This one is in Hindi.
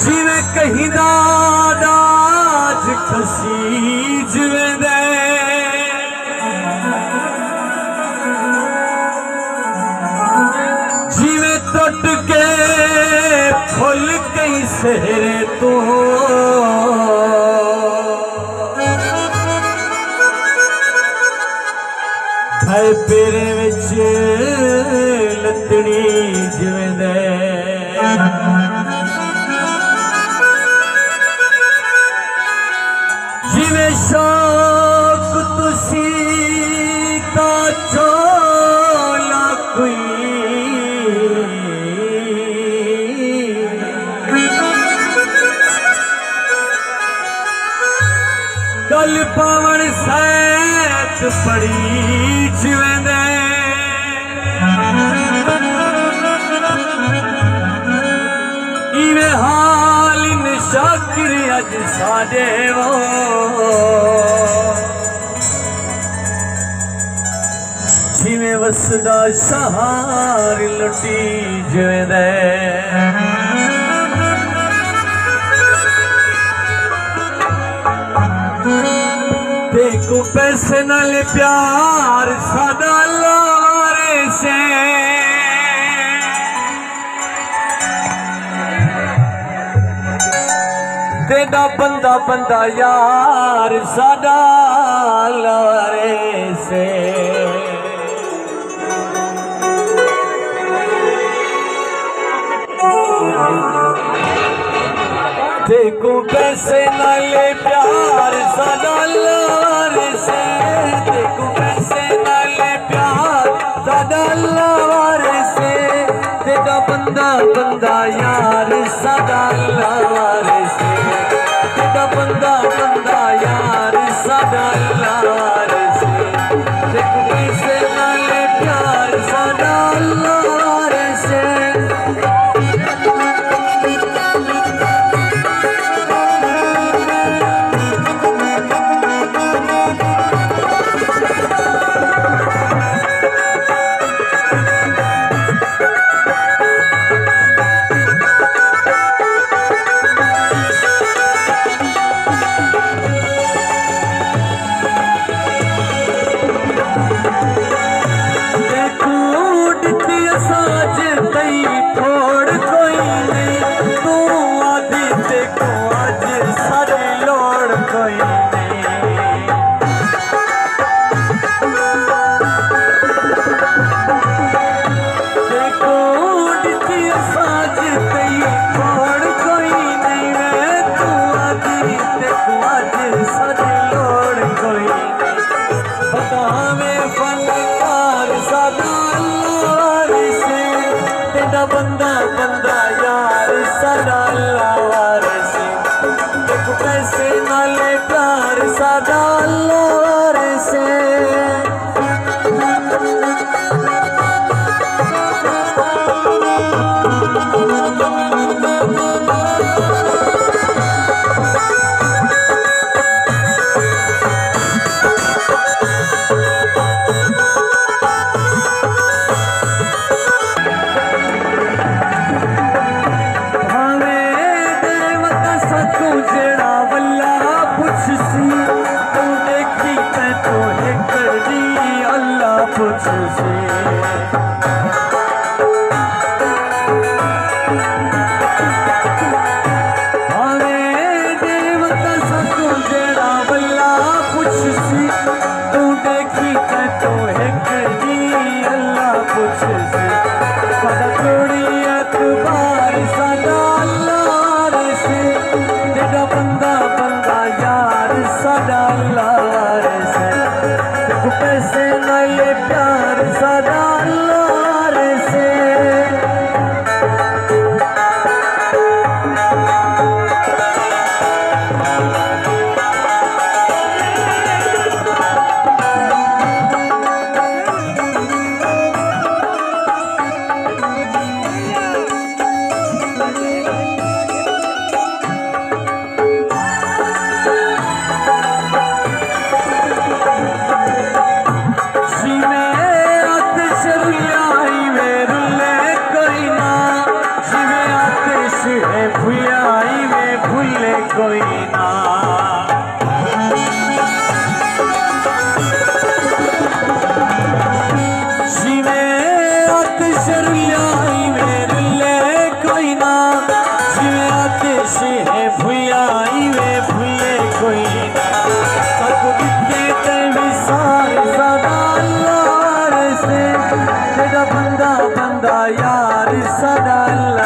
जिवें कहीं दाज खसी जिवें दे जिवें टुट के फुल कई सेहरे तो है पेरे विच लतड़ी जिवें दे जिवें शौक तुसी ता चोला कोई गल पावण सैत पड़ी जिवें दे इवें हाल इन शाकिर अज साडे वो जिवें वसदा सहार लुटी जिवें दे देखो पैसे नाल प्यार सादा लारे से तेरा बंदा बंदा यार सादा लारे से देखो पैसे नाले प्यार सादा लारे से देखो पैसे नाले प्यार सादा लारे से तेरा बंदा बंदा यार सादा लारे से तेरा बंदा बंदा यार सादा लारे से देखो पैसे नाले प्यार सादा लारे से बंदा बंदा यार सादा लारे से देखो पैसे नाले प्यार सादा लारे से बंदा बंदा यार सादा लारे से पैसे नाले प्यार सादा सदा